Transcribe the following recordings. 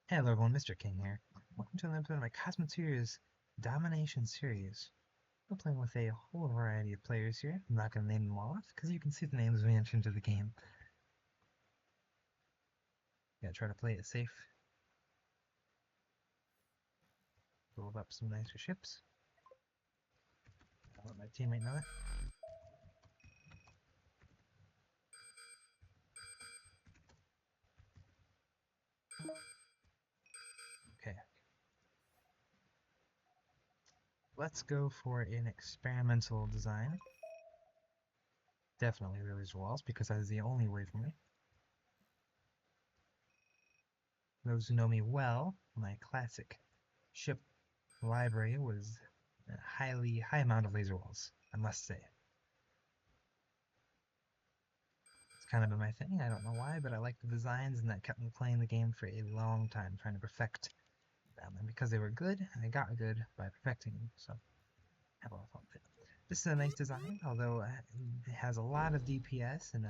Hello everyone, Mr. King here. Welcome to another episode of my Cosmoteer-Domination series. We're playing with a whole variety of players here. I'm not going to name them all off, because you can see the names when you enter into the game. Gotta try to play it safe. Build up some nicer ships. I'll let my teammate know that. Okay. Let's go for an experimental design. Definitely release walls, because that is the only way for me. Those who know me well, my classic ship library was a high amount of laser walls, I must say. It's kind of been my thing. I don't know why, but I like the designs, and that kept me playing the game for a long time, trying to perfect them. And because they were good, I got good by perfecting them. So I have a lot of fun with it. This is a nice design, although it has a lot of DPS, and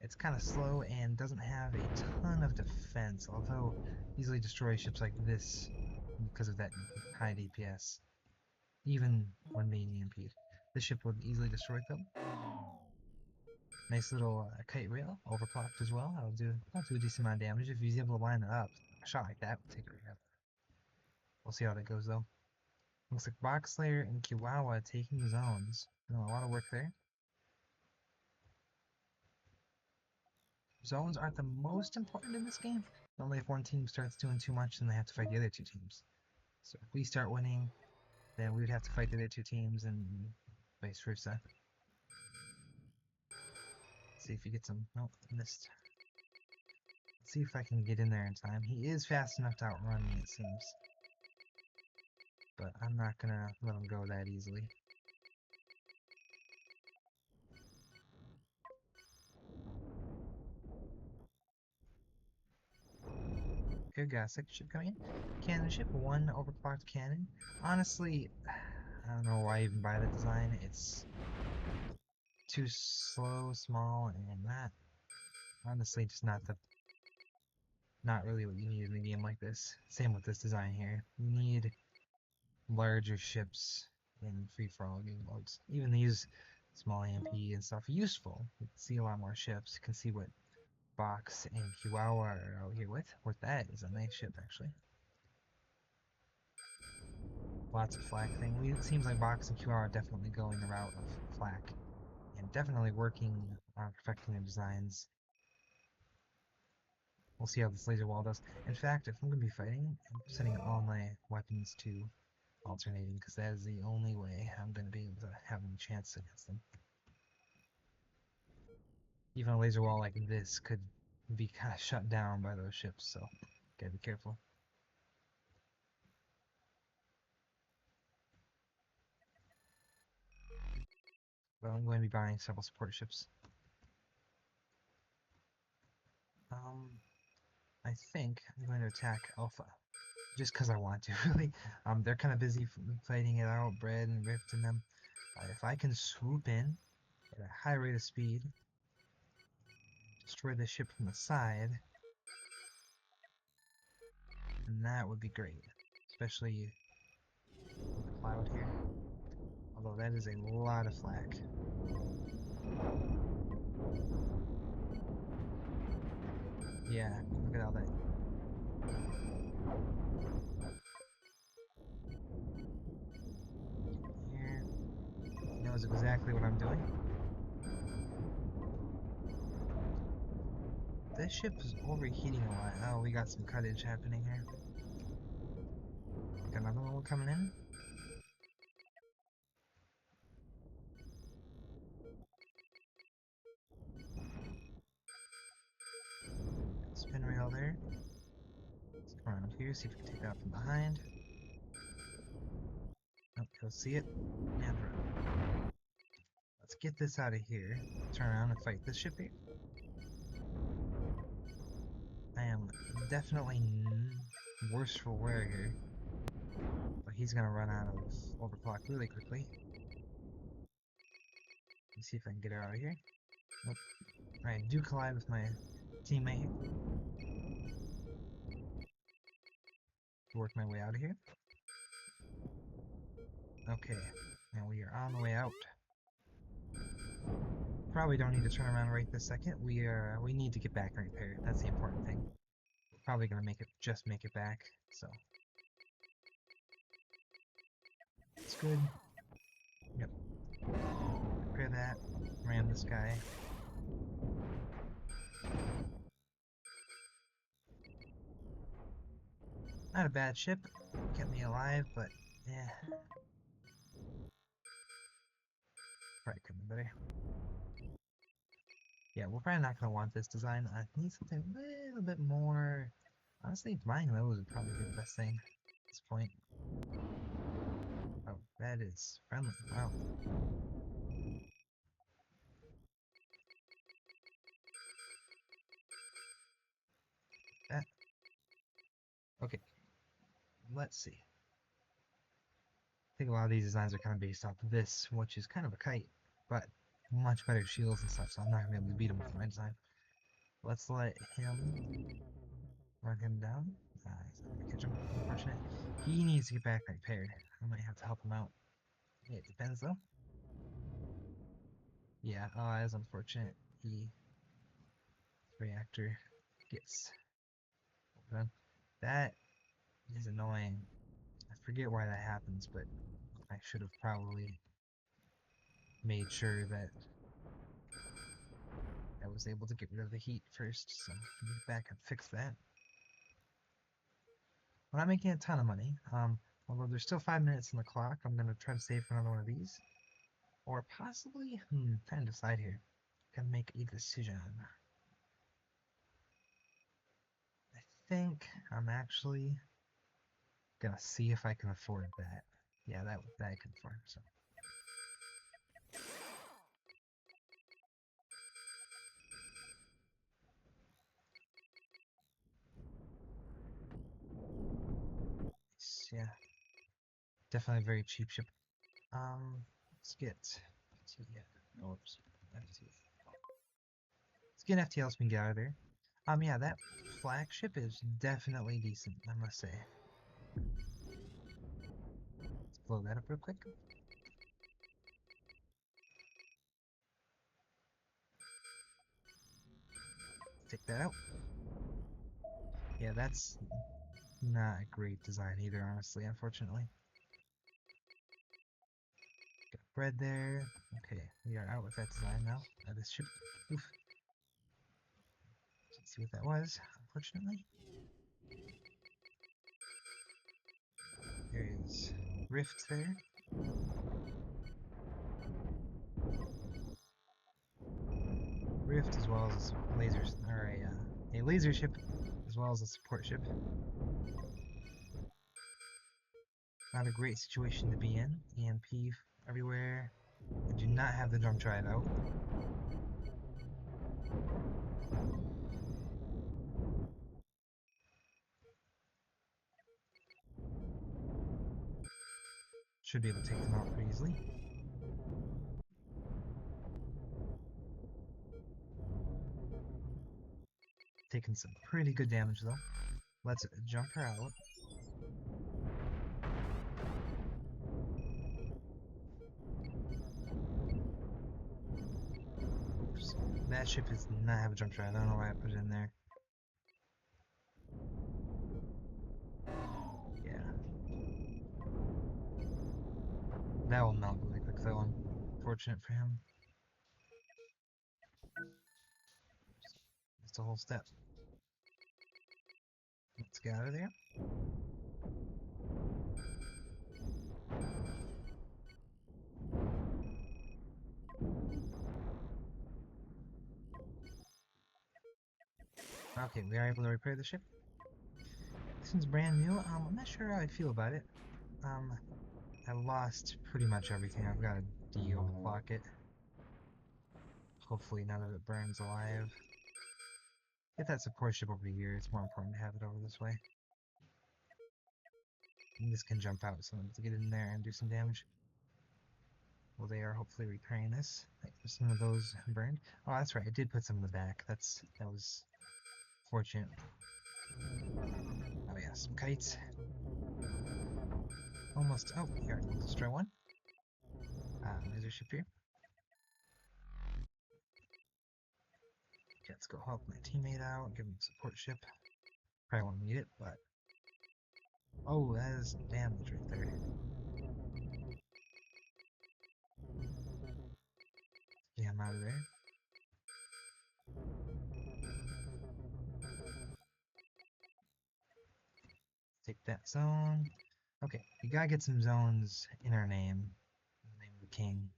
it's kind of slow and doesn't have a ton of defense, although easily destroy ships like this because of that high DPS, even when being EMP'd. This ship would easily destroy them. Nice little kite rail, overclocked as well. I'll do a decent amount of damage if he's able to line it up. A shot like that would take it right out. We'll see how that goes though. Looks like Box Slayer and Kiwawa taking zones. Doing a lot of work there. Zones aren't the most important in this game. Only if one team starts doing too much, then they have to fight the other two teams. So if we start winning, then we would have to fight the other two teams, and vice versa. Let's see if he gets him. Nope, missed. Let's see if I can get in there in time. He is fast enough to outrun me, it seems. But I'm not gonna let him go that easily. Okay, got a second ship coming in. Cannon ship, one overclocked cannon. Honestly, I don't know why I even buy that design. It's too slow, small, and not honestly just not really what you need in a game like this. Same with this design here. You need larger ships in free-for-all game modes. Even these small AMP and stuff are useful. You can see a lot more ships. You can see what Box and Chihuahua are out here with. What that is a nice ship actually. Lots of flak thing. It seems like Box and QR are definitely going the route of flak, and definitely working on perfecting their designs. We'll see how this laser wall does. In fact, if I'm going to be fighting, I'm setting all my weapons to alternating, because that is the only way I'm going to be able to have any chance against them. Even a laser wall like this could be kind of shut down by those ships, so gotta be careful. But I'm going to be buying several support ships. I think I'm going to attack Alpha. Just because I want to, really. They're kind of busy fighting it out, Bread and Rift and them. If I can swoop in at a high rate of speed, destroy the ship from the side, then that would be great. Especially with the cloud here. Although that is a lot of flak. Yeah, look at all that. Here. He knows exactly what I'm doing. This ship is overheating a lot. Oh, we got some cuttage happening here. Got another one coming in. Spin rail there. Let's come around here, see if we can take that from behind. Nope, he'll see it. And run. Let's get this out of here. Turn around and fight this ship here. I am definitely worse for wear here. But he's gonna run out of overclock really quickly. Let's see if I can get her out of here. Nope. Alright, do collide with my teammate. work my way out of here. Okay, and we are on the way out. Probably don't need to turn around right this second. We need to get back and repair. That's the important thing. Probably gonna just make it back. So it's good. Yep. Repair that. Ram this guy. Not a bad ship. Kept me alive, but yeah. Probably could have been better. Yeah, we're probably not gonna want this design. I need something a little bit more. Honestly, buying those would probably be the best thing at this point. Oh, that is friendly. Wow. That. Okay. Let's see. I think a lot of these designs are kind of based off of this, which is kind of a kite, but much better shields and stuff, so I'm not gonna be able to beat him with my design. Let's let him run him down. He's not gonna catch him. Unfortunate. He needs to get back repaired. I might have to help him out. Yeah, it depends though. Yeah, oh, that is unfortunate. He reactor gets done. That is annoying. I forget why that happens, but I should have probably made sure that I was able to get rid of the heat first, so get back and fix that. We're not making a ton of money. Although there's still 5 minutes on the clock, I'm gonna try to save for another one of these. Or possibly, trying to decide here. Gotta make a decision. I think I'm actually gonna see if I can afford that. Yeah, that I can afford, so. Yeah, definitely a very cheap ship. Let's get oops, FT. Let's get FTL so we can get out of there. Yeah, that flagship is definitely decent, I must say. Let's blow that up real quick. Take that out. Yeah, that's not a great design either, honestly, unfortunately. Got bread there. Okay, we are out with that design now. This ship. Oof. Can't see what that was, unfortunately. There is rift there. Rift as well as a lasers or a laser ship as well as a support ship. Not a great situation to be in. EMP everywhere. I do not have the jump drive out. Should be able to take them out pretty easily. Taking some pretty good damage though. Let's jump her out. Oops. That ship does not have a jump drive. I don't know why I put it in there. Yeah. That will melt really quick though. Unfortunate for him. Just a whole step. Let's get out of there. Okay, we are able to repair the ship. This one's brand new. I'm not sure how I feel about it. I lost pretty much everything. I've got to de-overclock it. Hopefully none of it burns alive. Get that support ship over here. It's more important to have it over this way. And this can jump out, so let's get in there and do some damage. Well, they are hopefully repairing this. Some of those burned. Oh, that's right. I did put some in the back. That was fortunate. Oh yeah, some kites. almost... Oh, here, we'll destroy one. There's a ship here. Okay, let's go help my teammate out, give him a support ship. Probably won't need it, but... Oh, that is some damage right there. Get him out of there. Take that zone. Okay, we gotta get some zones in our name. In the name of the king.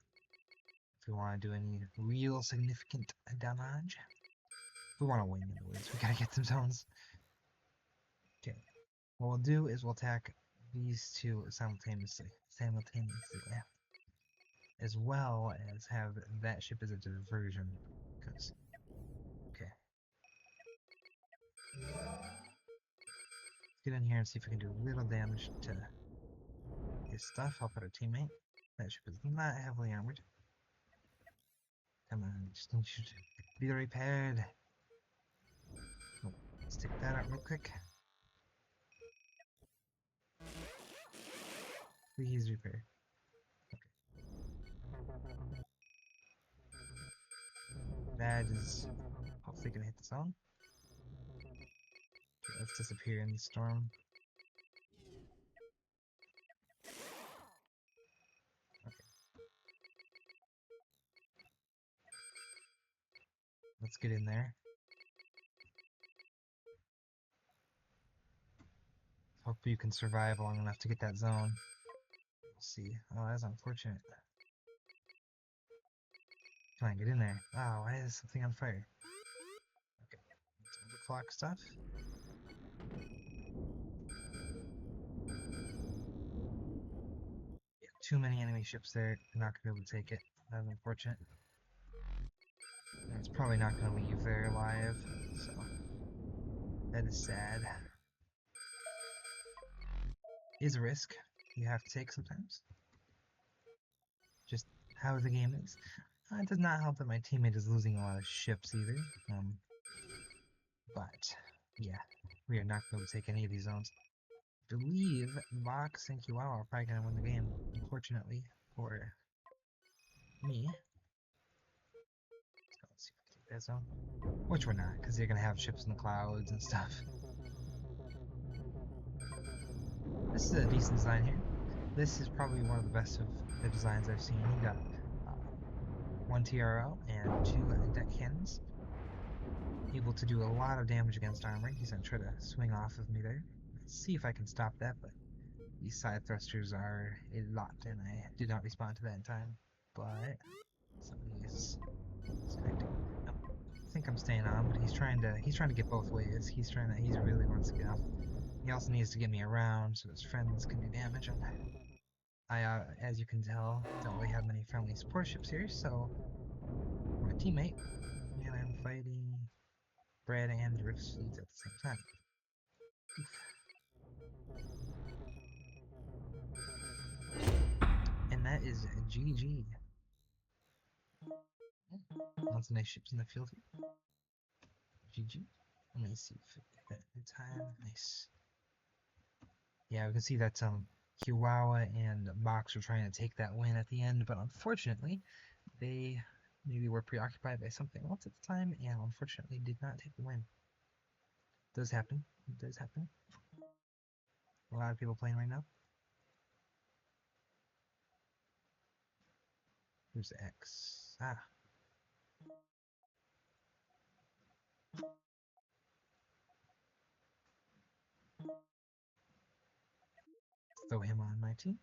If we want to do any real significant damage. If we want to win, in other words, we gotta get some zones. Okay. What we'll do is we'll attack these two simultaneously. Yeah. As well as have that ship as a diversion. Because, okay. Let's get in here and see if we can do a little damage to his stuff. Help out our teammate. That ship is not heavily armored. Come on, just need you to be repaired. Oh, let's take that out real quick. Please repair. Okay. That is hopefully gonna hit the zone. Okay, let's disappear in the storm. Okay. Let's get in there. Hopefully you can survive long enough to get that zone. We'll see. Oh, that's unfortunate. Come on, get in there. Oh, why is something on fire? Okay. Let's overclock stuff. Yeah, too many enemy ships there. They're not gonna be able to take it. That's unfortunate. And it's probably not gonna leave there alive, so that is sad. Is a risk you have to take sometimes. Just how the game is. It does not help that my teammate is losing a lot of ships either. But yeah, we are not going to take any of these zones. I believe Vox and Kiwawa are probably going to win the game, unfortunately for me. So let's see if I can take that zone. Which we're not, because you're going to have ships in the clouds and stuff. This is a decent design here. This is probably one of the best of the designs I've seen. You got one TRL and two deck cannons. Able to do a lot of damage against armor. He's going to try to swing off of me there. Let's see if I can stop that, but these side thrusters are a lot, and I did not respond to that in time. But somebody is disconnecting. No, I think I'm staying on, but he's trying to get both ways. He really wants to get off. He also needs to get me around so his friends can do damage. And I, as you can tell, don't really have many friendly support ships here, so my teammate, and I'm fighting Brad and Rift's fleets at the same time. And that is GG. Lots of nice ships in the field here. GG. Let me see if that in time. Nice. Yeah, we can see that Kiwawa and Box were trying to take that win at the end, but unfortunately, they maybe were preoccupied by something else at the time, and unfortunately did not take the win. It does happen. It does happen. A lot of people playing right now. Who's the X? Ah. Throw him on my team.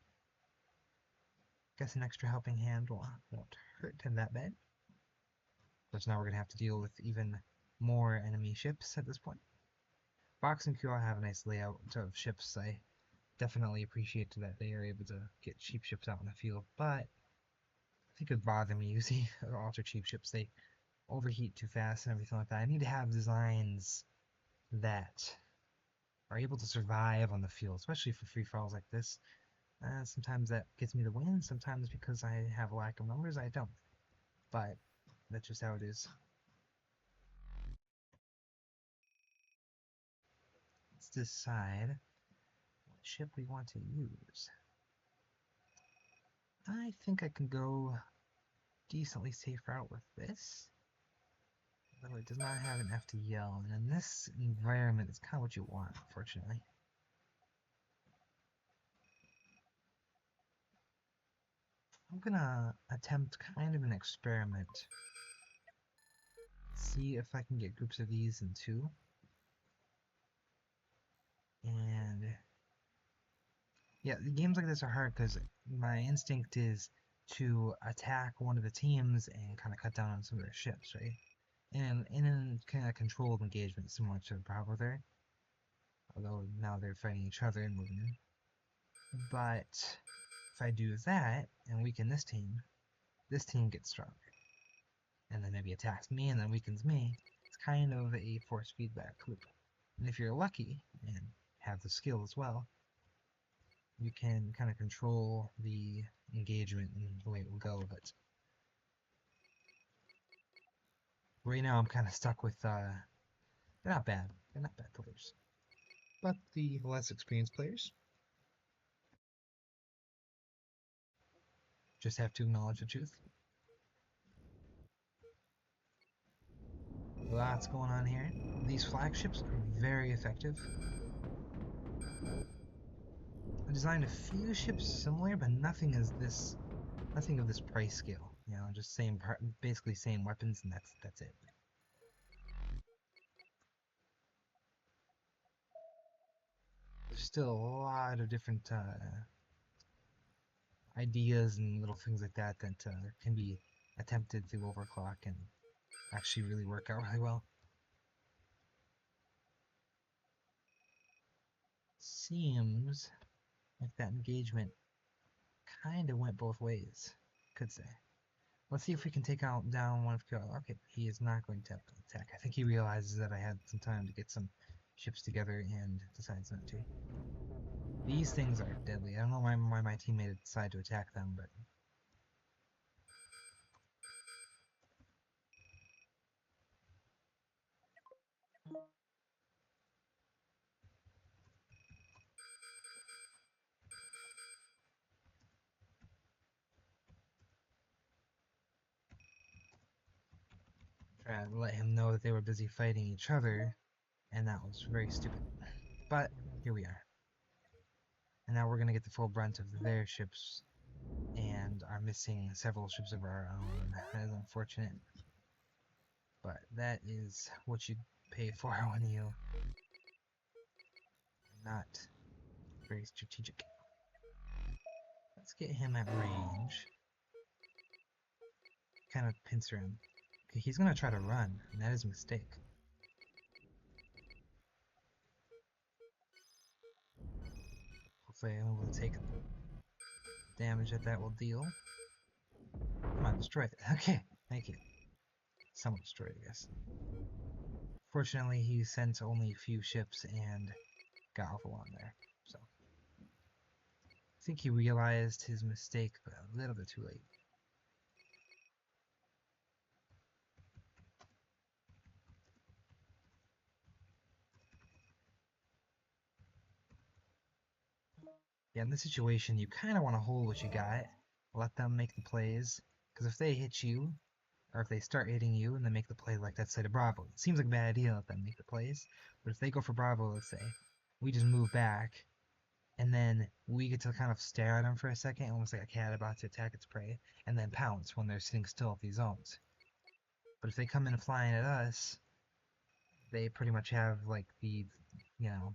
Guess an extra helping hand won't hurt him that bad. But now we're going to have to deal with even more enemy ships at this point. Box and QR have a nice layout of ships. I definitely appreciate that they are able to get cheap ships out in the field, but I think it would bother me using ultra cheap ships. They overheat too fast and everything like that. I need to have designs that are able to survive on the field, especially for free falls like this. Sometimes that gets me the win, sometimes because I have a lack of numbers, I don't. But that's just how it is. Let's decide what ship we want to use. I think I can go decently safe route with this. Though it does not have an FTL, and in this environment, it's kind of what you want, unfortunately. I'm gonna attempt kind of an experiment. See if I can get groups of these in two. And yeah, games like this are hard because my instinct is to attack one of the teams and kind of cut down on some of their ships, right? And in a kind of controlled engagement, similar to Bravo there. Although now they're fighting each other and moving in. But if I do that and weaken this team gets stronger. And then maybe attacks me and then weakens me. It's kind of a force feedback loop. And if you're lucky and have the skill as well, you can kind of control the engagement and the way it will go. But right now I'm kind of stuck with, they're not bad. They're not bad players. But the less experienced players just have to acknowledge the truth. Lots going on here. These flagships are very effective. I designed a few ships similar, but nothing of this price scale. You know, just basically same weapons, and that's it. There's still a lot of different ideas and little things like that that can be attempted through overclock and actually really work out really well. Seems like that engagement kind of went both ways, could say. Let's see if we can take down one of the... Okay, he is not going to attack. I think he realizes that I had some time to get some ships together and decides not to. These things are deadly. I don't know why my teammate decided to attack them, but... Try to let him know that they were busy fighting each other, and that was very stupid. But here we are. And now we're going to get the full brunt of their ships, and are missing several ships of our own. That is unfortunate. But that is what you pay for when you are not very strategic. Let's get him at range. Kind of pincer him. Okay, he's going to try to run, and that is a mistake. Hopefully I'm able to take damage that will deal. Come on, destroy it. Okay, thank you. Somewhat destroyed, I guess. Fortunately, he sent only a few ships and got off along there, so. I think he realized his mistake, but a little bit too late. Yeah, in this situation, you kind of want to hold what you got, let them make the plays, because if they hit you, or if they start hitting you and then make the play like that side of Bravo, it seems like a bad idea to let them make the plays, but if they go for Bravo, let's say, we just move back, and then we get to kind of stare at them for a second, almost like a cat about to attack its prey, and then pounce when they're sitting still at these zones. But if they come in flying at us, they pretty much have like the, you know,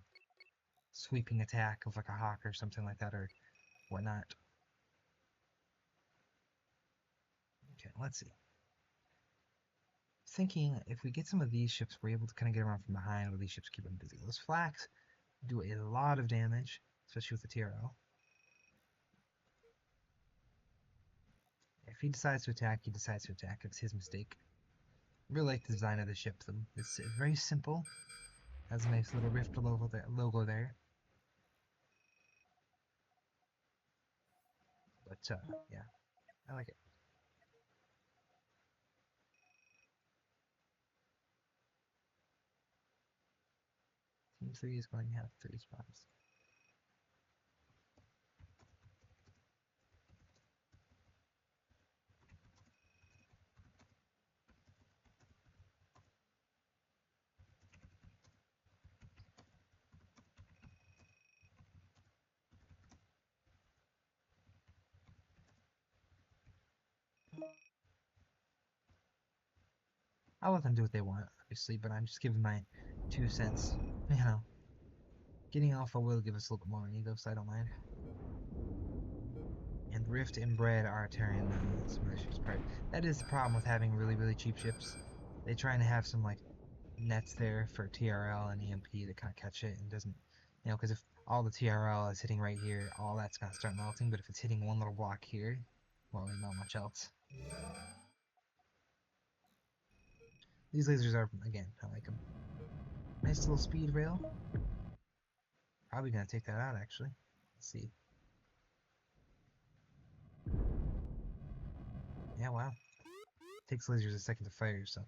sweeping attack of like a hawk or something like that, or whatnot. Okay, let's see. Thinking if we get some of these ships, we're able to kind of get around from behind while these ships keep them busy. Those flaks do a lot of damage, especially with the TRO. If he decides to attack, he decides to attack. It's his mistake. I really like the design of the ship, though. It's very simple. Has a nice little rift logo there. But, yeah, I like it. Team 3 is going to have 3 spots. I'll let them do what they want, obviously, but I'm just giving my 2 cents. You know, getting alpha will give us a little bit more money, though, so I don't mind. And Rift and Bread are tearing some of the ships apart. That is the problem with having really, really cheap ships. They try and have some, like, nets there for TRL and EMP that kind of catch it and doesn't, because if all the TRL is hitting right here, all that's going to start melting, but if it's hitting one little block here, won't really melt much else. These lasers are, again, I like them. Nice little speed rail. Probably going to take that out, actually. Let's see. Yeah, wow. Takes lasers a second to fire, so.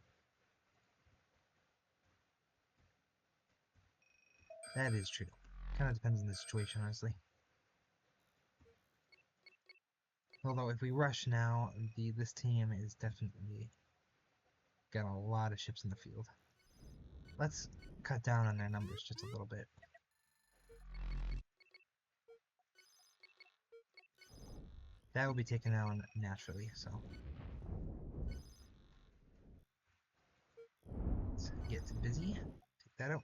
That is true. Kind of depends on the situation, honestly. Although if we rush now, this team is definitely got a lot of ships in the field. Let's cut down on their numbers just a little bit. That will be taken down naturally, so. Let's get busy. Take that out.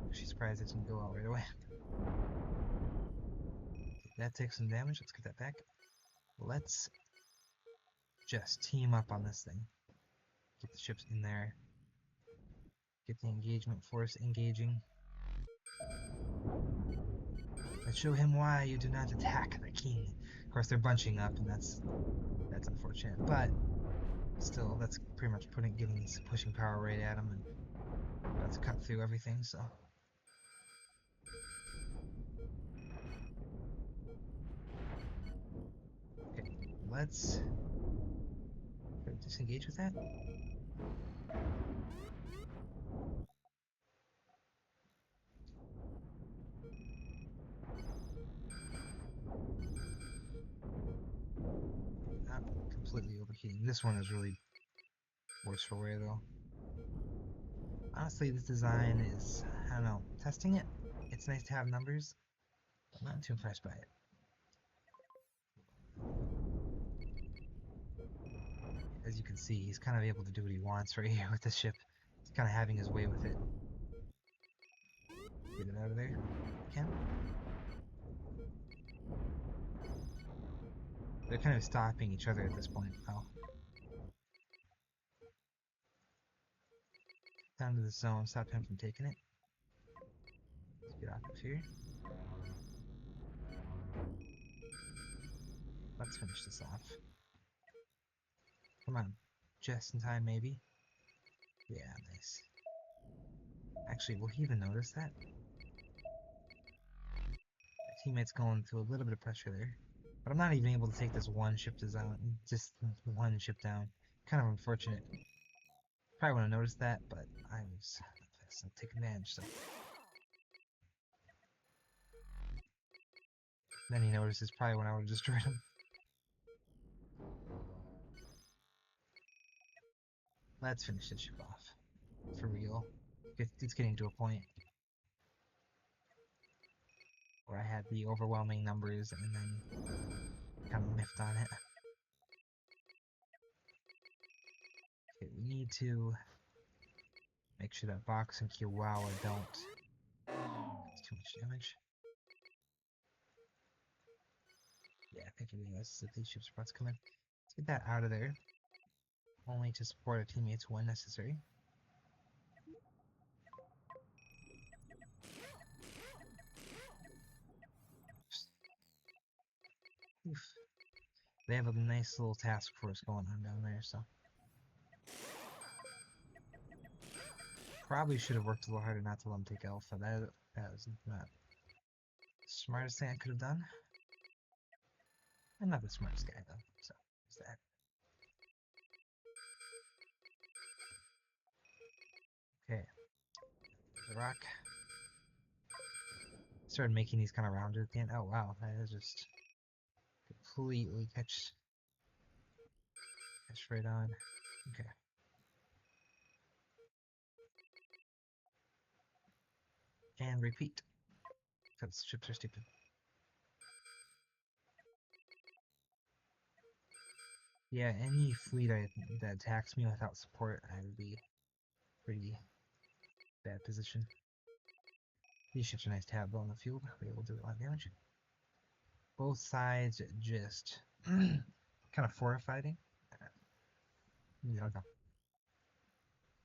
Actually surprised it didn't go out right away. That takes some damage. Let's get that back. Let's just team up on this thing. Get the ships in there. Get the engagement force engaging. Let's show him why you do not attack the king. Of course, they're bunching up, and that's unfortunate. But still, that's pretty much getting this pushing power right at him, and about to cut through everything. So. Okay, let's disengage with that. Not completely overheating. This one is really worse for wear, though. Honestly, this design is, I don't know, testing it. It's nice to have numbers, but I'm not too impressed by it. As you can see, he's kind of able to do what he wants right here with this ship. He's kind of having his way with it. Get it out of there. Can. They're kind of stopping each other at this point. Oh. Down to the zone, stop him from taking it. Let's get off of here. Let's finish this off. Come on. Just in time, maybe? Yeah, nice. Actually, will he even notice that? My teammate's going through a little bit of pressure there. But I'm not even able to take this one ship down. Just one ship down. Kind of unfortunate. Probably wouldn't have noticed that, but I was fast enough to take advantage, so. Then he notices probably when I would have destroyed him. Let's finish this ship off. For real. It's getting to a point where I had the overwhelming numbers and then kind of miffed on it. Okay, we need to make sure that Box and Kiwawa don't. It's too much damage. Yeah, I think it is that these ships are about to come in. Let's get that out of there. Only to support our teammates when necessary. Oof. They have a nice little task force going on down there, so. Probably should have worked a little harder not to let them take Alpha. That was not the smartest thing I could have done. I'm not the smartest guy, though, so there's that. Okay. The rock. Started making these kind of rounded at the end. Oh, wow. That is just completely catch right on. Okay. And repeat. Because ships are stupid. Yeah, any fleet that attacks me without support, I would be pretty bad position. These ships are nice to have though in the field. Be able to do a lot of damage. Both sides just kind of fortifying. Yeah, okay.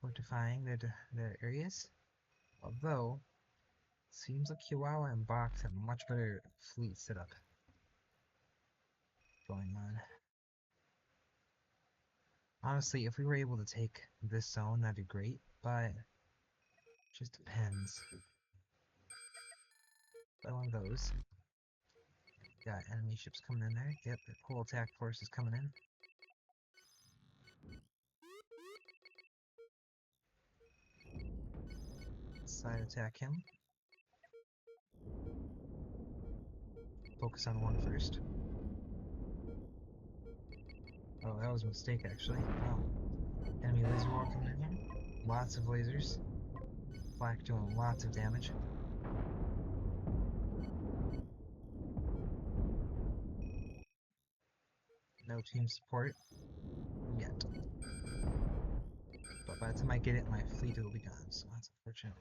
Fortifying their areas. Although, seems like Chihuahua and Box have much better fleet setup going on. Honestly, if we were able to take this zone, that'd be great, but just depends. But one of those. Got enemy ships coming in there. Yep, the whole attack force is coming in. Side attack him. Focus on one first. Oh, that was a mistake actually. Wow. Enemy laser wall coming in here. Lots of lasers. Flak doing lots of damage. No team support yet. But by the time I get it, my fleet will be gone, so that's unfortunate.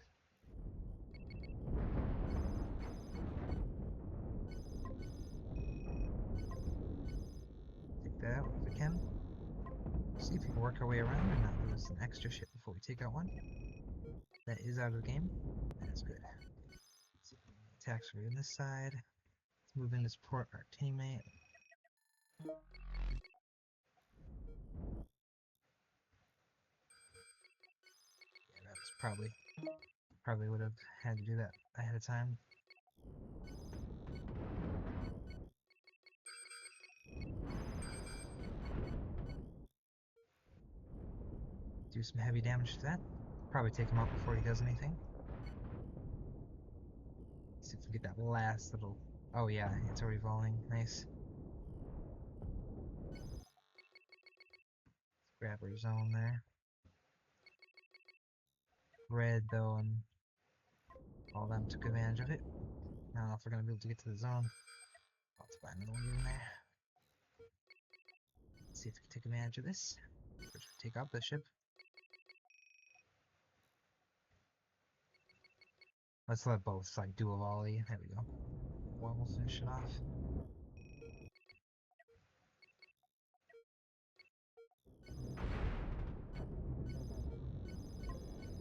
Take that out if we can. See if we can work our way around and not lose an extra ship before we take out one. That is out of the game. That is good. Attacks are in this side. Let's move in to support our teammate. Yeah, that was probably would have had to do that ahead of time. Do some heavy damage to that. Probably take him out before he does anything. See if we get that last little... Oh yeah, it's already falling. Nice. Grab our zone there. Red though, and all them took advantage of it. I don't know if we're gonna be able to get to the zone. Let's find another one in there. Let's see if we can take advantage of this. First, take out the ship. Let's let both like do a volley. There we go. One will finish it off.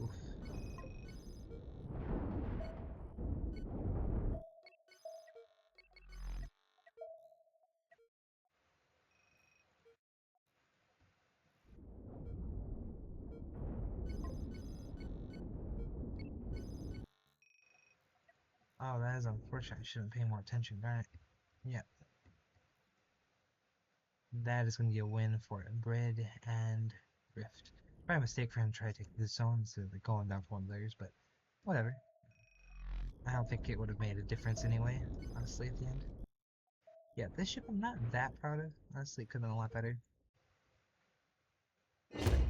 Oof. Oh, that is unfortunate. I shouldn't pay more attention. Darn it. Yeah. That is going to be a win for Grid and Rift. Probably a mistake for him to try to take this zone instead of going down for one of theirs, but whatever. I don't think it would have made a difference anyway, honestly, at the end. Yeah, this ship I'm not that proud of. Honestly, it could have been a lot better.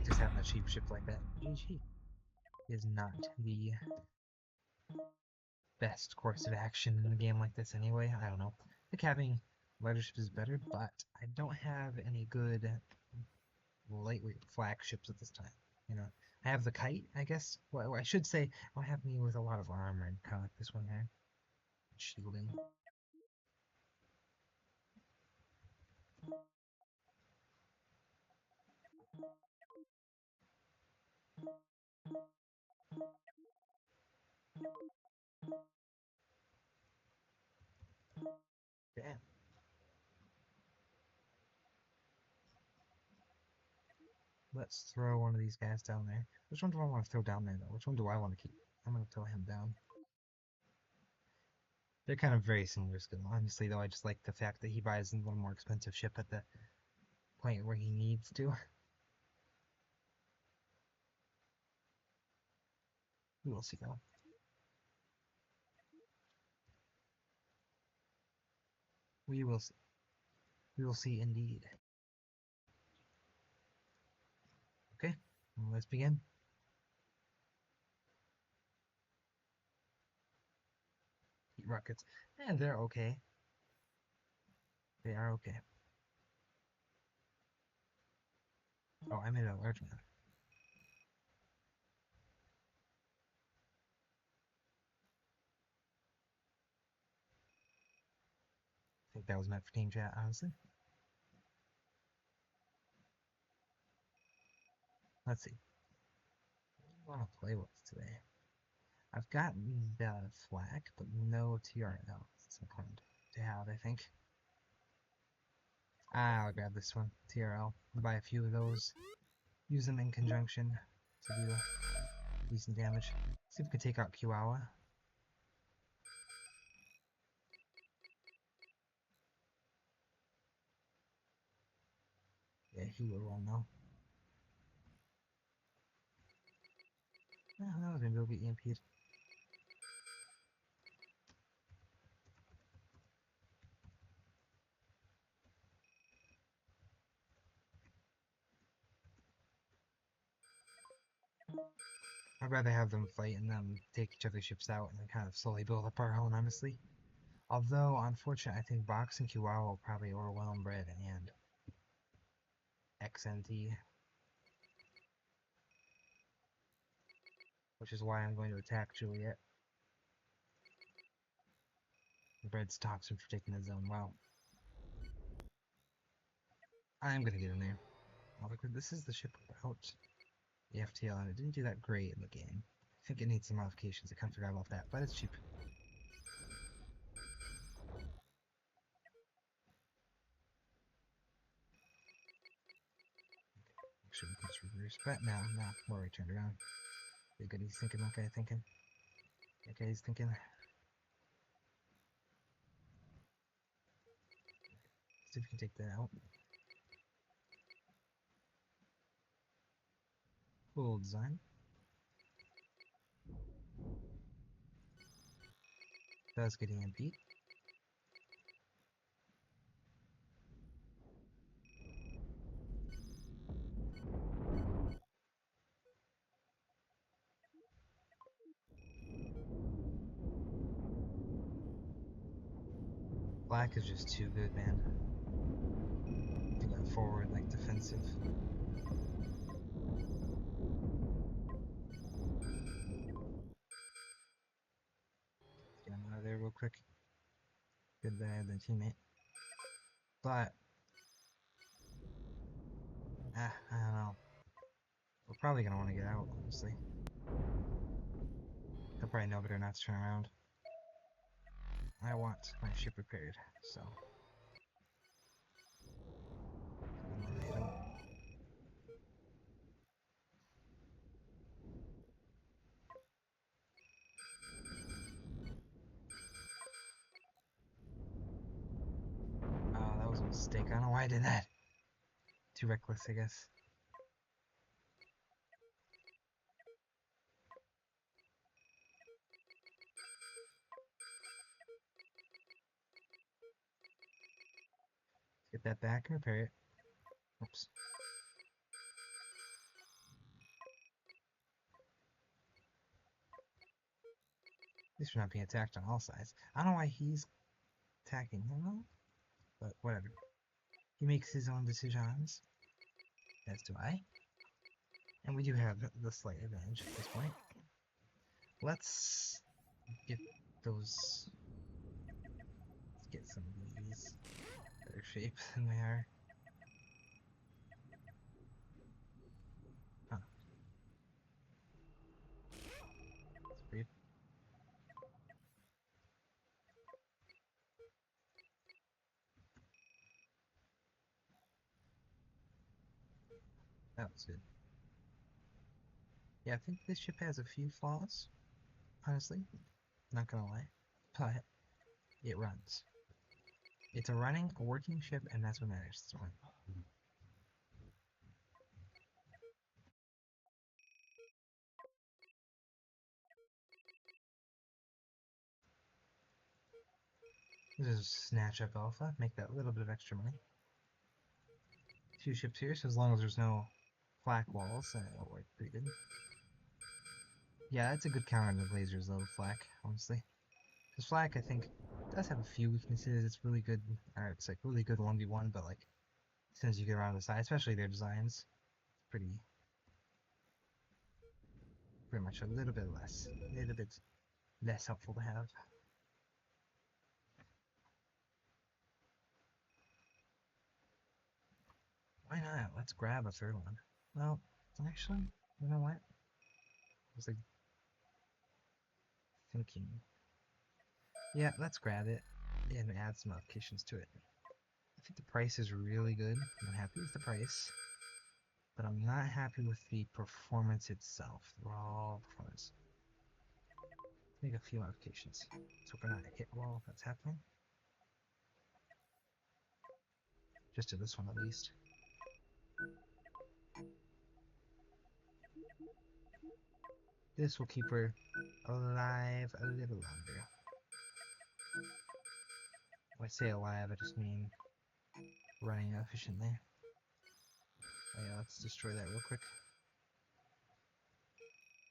Just having a cheap ship like that, GG, is not the best course of action in a game like this anyway. I don't know. I think having lighter ships is better, but I don't have any good lightweight flagships at this time. You know, I have the kite, I guess. Well, I should say, I don't have any with a lot of armor, kind of like this one here. Shielding. Damn. Let's throw one of these guys down there. Which one do I want to throw down there, though? Which one do I want to keep? I'm going to throw him down. They're kind of very similar skill. Honestly, though, I just like the fact that he buys a little more expensive ship at the point where he needs to. We will see, though. We will see. We will see indeed. Okay, let's begin. Heat rockets. And they're okay. They are okay. Oh, I made a large one. I think that was meant for team chat, honestly. Let's see. What do I want to play with today? I've gotten the flak, but no TRL. It's important to have, I think. I'll grab this one, TRL. Buy a few of those. Use them in conjunction to do decent damage. See if we can take out Kiwawa. Yeah, he will run though. Oh, that was gonna go get EMP'd. I'd rather have them fight and then take each other's ships out and then kind of slowly build up our own, honestly. Although, unfortunately, I think Box and Kiwawa will probably overwhelm Bread and XNT. Which is why I'm going to attack Juliet. Bread stops him from taking his own. Wow. I'm gonna get in there. Oh, look, this is the ship without the FTL, and it didn't do that great in the game. I think it needs some modifications. I kind of forgot about that, but it's cheap. Actually, we can just reverse, but no, we're already turned around. Pretty good, he's thinking, okay, thinking. Okay, he's thinking. See if we can take that out. Cool design. Does get EMP. Black is just too good, man. Going forward, like defensive. Get him out of there real quick. Good bad than teammate. But I don't know. We're probably gonna want to get out, honestly. They'll probably know better not to turn around. I want my ship repaired, so. Oh, that was a mistake. I don't know why I did that. Too reckless, I guess. Get that back and repair it. Oops. At least we're not being attacked on all sides. I don't know why he's attacking him though, but whatever. He makes his own decisions, as do I. And we do have the slight advantage at this point. Let's get those. Let's get some of these better shape than they are. Huh. That's weird. That was good. Yeah, I think this ship has a few flaws, honestly. Not gonna lie. But it runs. It's a working ship, and that's what matters. This one. This is snatch up alpha, make that little bit of extra money. Two ships here, so as long as there's no flak walls, it'll work pretty good. Yeah, that's a good counter to lasers though, flak, honestly. Because flak, I think, does have a few weaknesses. It's really good, or it's like really good 1v1, but like, as soon as you get around the side, especially their designs, pretty much a little bit less helpful to have. Why not? Let's grab a third one. Well, actually, you know what? I was like thinking. Yeah, let's grab it and add some modifications to it. I think the price is really good. I'm happy with the price, but I'm not happy with the performance itself. The raw performance. Make a few modifications. So we're not hit wall if that's happening. Just to this one at least. This will keep her alive a little longer. When I say alive, I just mean running efficiently. Oh yeah, let's destroy that real quick.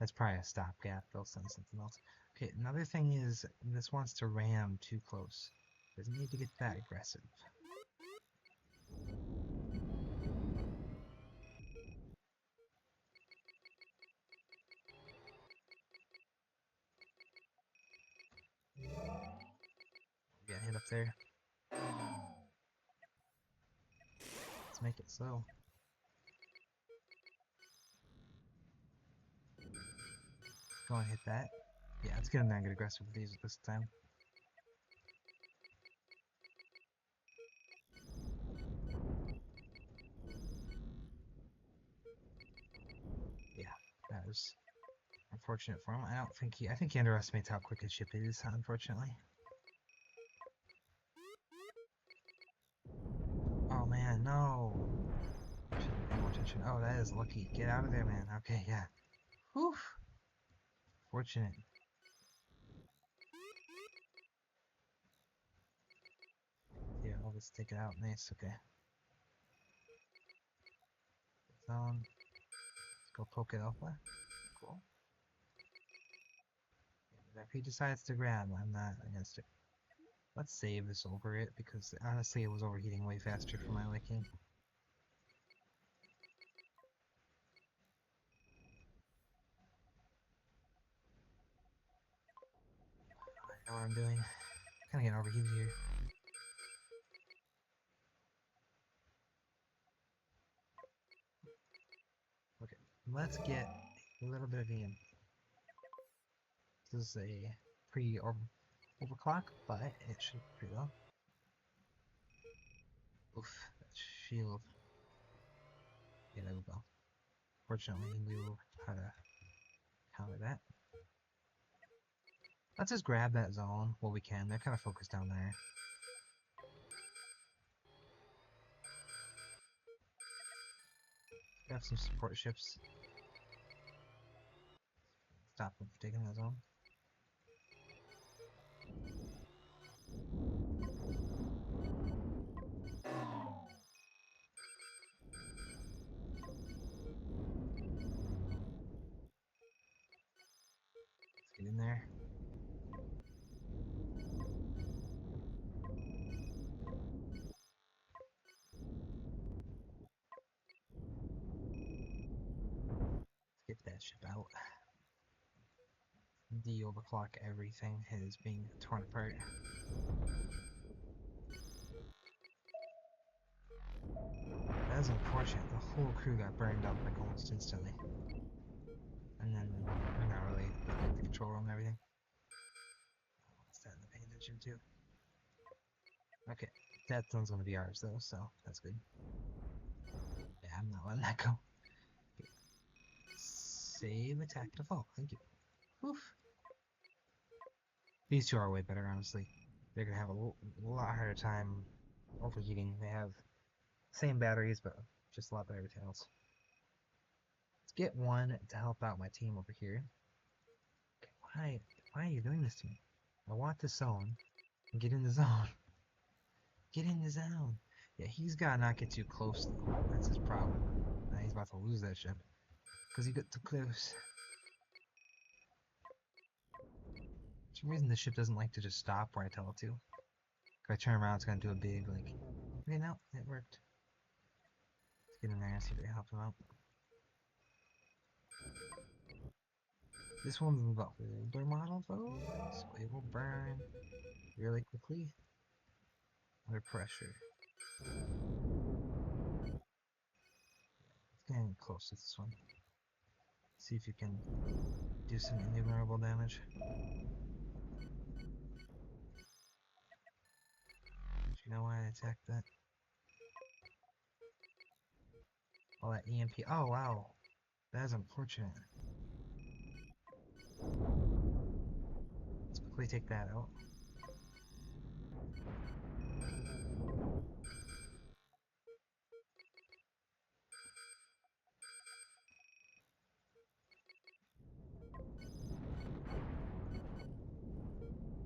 That's probably a stopgap. They'll send something else. Okay, another thing is this wants to ram too close. Doesn't need to get that aggressive. Get hit up there. Let's make it slow. Go and hit that. Yeah, let's get in there and get aggressive with these this time. Yeah, that was unfortunate for him. I think he underestimates how quick his ship is, unfortunately. Oh man, no! Should pay more attention. Oh, that is lucky. Get out of there, man. Okay, yeah. Whew! Fortunate. Yeah, I'll just take it out. Nice, okay. Zone. Let's go poke it alpha. Cool. If he decides to grab, I'm not against it. Let's save this over it, because honestly it was overheating way faster for my liking. I know what I'm doing. I'm kinda getting overheated here. Okay, let's get a little bit of EM. This is a overclock, but it should be pretty well. Oof, that shield. Yeah, there we go. Fortunately, he knew how to counter that. Let's just grab that zone while we can. They're kind of focused down there. Grab some support ships. Stop them from taking that zone. Let's get in there. Get that ship out. De-overclock everything is being torn apart. That is unfortunate. The whole crew got burned up like almost instantly. And then we're not really looking at the control room and everything. What's that paying attention to? Okay, that zone's gonna be ours though, so that's good. Yeah, I'm not letting that go. Okay. Save attack default. Thank you. Oof. These two are way better, honestly. They're gonna have a lot harder time overheating. They have same batteries, but just a lot better tails. Let's get one to help out my team over here. Okay, why are you doing this to me? I want the zone. Get in the zone. Get in the zone. Yeah, he's gotta not get too close though. That's his problem. Now he's about to lose that ship. Because he got too close. For some reason this ship doesn't like to just stop where I tell it to. If I turn around, it's gonna do a big, like... Okay, no, it worked. Let's get in there and see if they help him out. This one's the older model though, so it will burn really quickly under pressure. It's getting close to this one. See if you can do some innumerable damage. Do you know why I attacked that? Oh, that EMP. Oh, wow. That is unfortunate. Let's quickly take that out.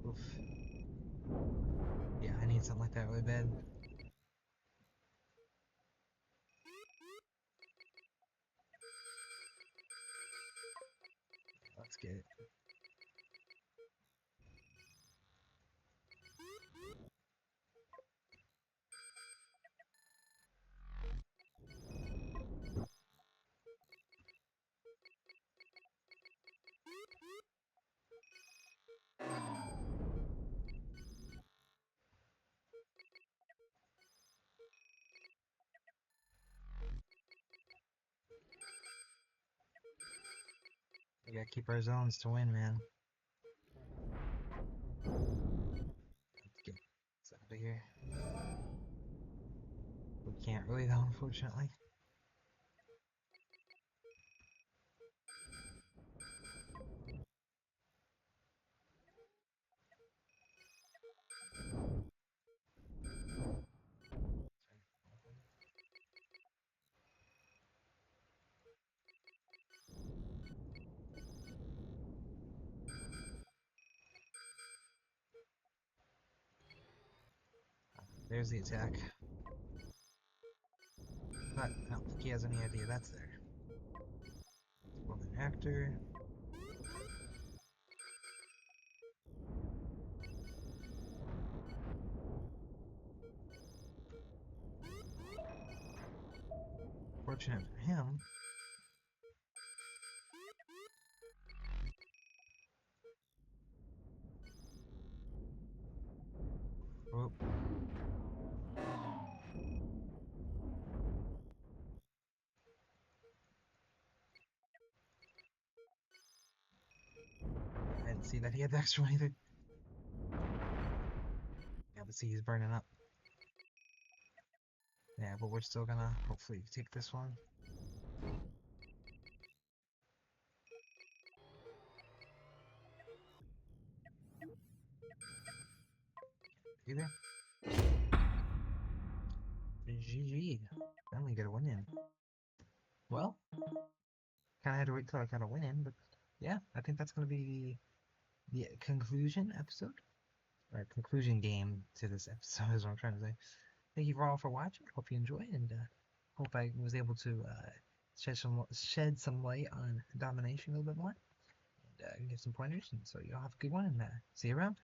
Oof. Yeah, I need something like that really bad. Let's get it. We gotta keep our zones to win, man. Let's get this out of here. We can't really though, unfortunately. There's the attack. But I don't think he has any idea that's there. Well, an actor. Fortunate for him. Oh. I didn't see that he had the extra one either. Yeah, but see, he's burning up. Yeah, but we're still gonna hopefully take this one. Either. GG. Finally get a win in. Well, kind of had to wait till I got a win in, but yeah, I think that's gonna be the conclusion episode. Or conclusion game to this episode is what I'm trying to say. Thank you all for watching. Hope you enjoyed, and hope I was able to shed some light on domination a little bit more, and give some pointers. And so you all have a good one, and see you around.